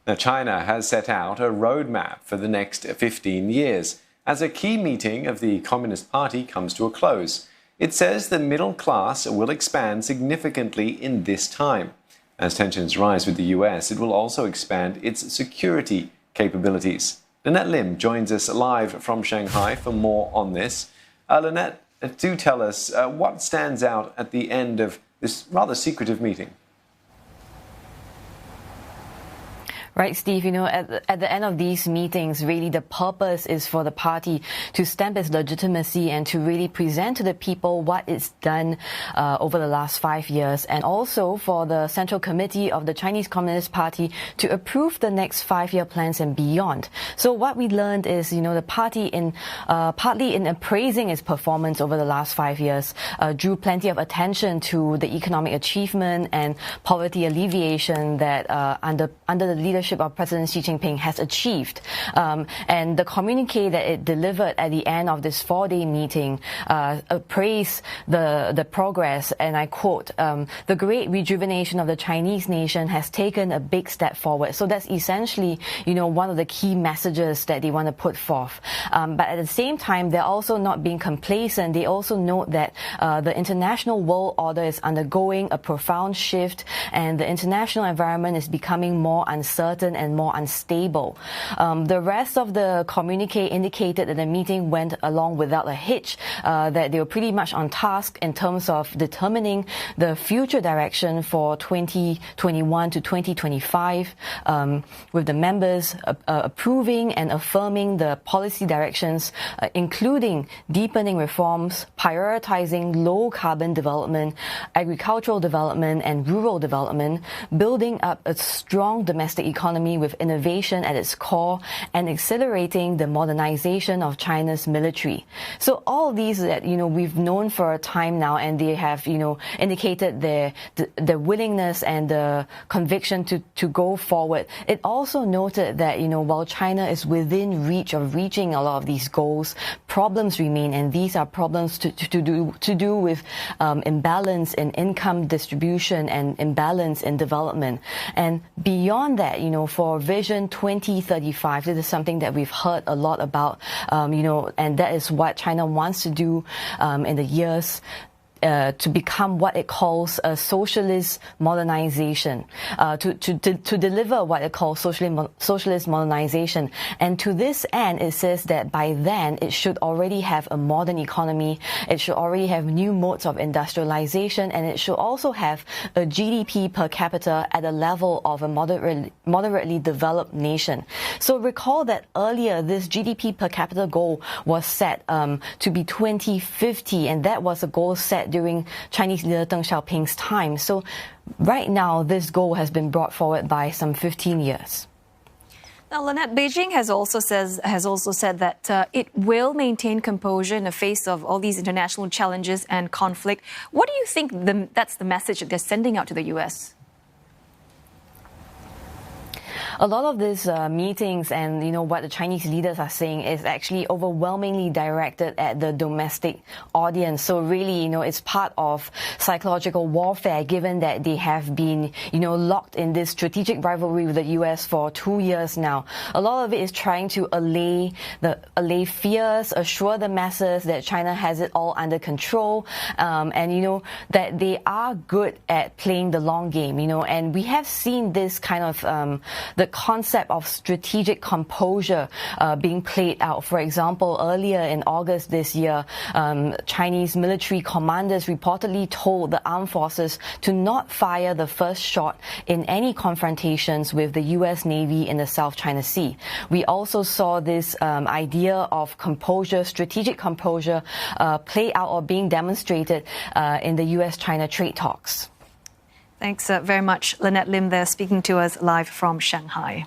Now, China has set out a roadmap for the next 15 years as a key meeting of the Communist Party comes to a close. It says the middle class will expand significantly in this time. As tensions rise with the US, it will also expand its security capabilities. Lynette Lim joins us live from Shanghai for more on this. Lynette, do tell us what stands out at the end of this rather secretive meeting. Right, Steve, at the end of these meetings, really the purpose is for the party to stamp its legitimacy and to really present to the people what it's done over the last 5 years, and also for the Central Committee of the Chinese Communist Party to approve the next 5-year plans and beyond. So what we learned is, the party partly in appraising its performance over the last 5 years, drew plenty of attention to the economic achievement and poverty alleviation that under the leadership of President Xi Jinping has achieved. And the communique that it delivered at the end of this 4-day meeting praised the progress, and I quote, "The great rejuvenation of the Chinese nation has taken a big step forward." So that's essentially, one of the key messages that they want to put forth. But at the same time, they're also not being complacent. They also note that the international world order is undergoing a profound shift, and the international environment is becoming more uncertain and more unstable. The rest of the communique indicated that the meeting went along without a hitch, that they were pretty much on task in terms of determining the future direction for 2021 to 2025, with the members approving and affirming the policy directions, including deepening reforms, prioritizing low-carbon development, agricultural development and rural development, building up a strong domestic economy with innovation at its core, and accelerating the modernization of China's military. So all of these that, we've known for a time now, and they have, indicated their willingness and the conviction to go forward. It also noted that, while China is within reach of reaching a lot of these goals, problems remain, and these are problems to do with imbalance in income distribution and imbalance in development. And beyond that, for Vision 2035, this is something that we've heard a lot about, and that is what China wants to do in the years to become what it calls a socialist modernization, to deliver what it calls socialist modernization. And to this end, it says that by then it should already have a modern economy, it should already have new modes of industrialization, and it should also have a GDP per capita at a level of a moderately developed nation. So recall that earlier this GDP per capita goal was set to be 2050, and that was a goal set during Chinese leader Deng Xiaoping's time. So right now, this goal has been brought forward by some 15 years. Now, Lynette, Beijing has also said that it will maintain composure in the face of all these international challenges and conflict. What do you think that's the message that they're sending out to the U.S.? A lot of these meetings and, what the Chinese leaders are saying is actually overwhelmingly directed at the domestic audience. So really, it's part of psychological warfare, given that they have been, locked in this strategic rivalry with the U.S. for 2 years now. A lot of it is trying to allay fears, assure the masses that China has it all under control, and, that they are good at playing the long game, and we have seen this kind of, the concept of strategic composure being played out. For example, earlier in August this year, Chinese military commanders reportedly told the armed forces to not fire the first shot in any confrontations with the U.S. Navy in the South China Sea. We also saw this idea of composure, strategic composure, play out or being demonstrated in the U.S.-China trade talks. Thanks very much, Lynette Lim there, speaking to us live from Shanghai.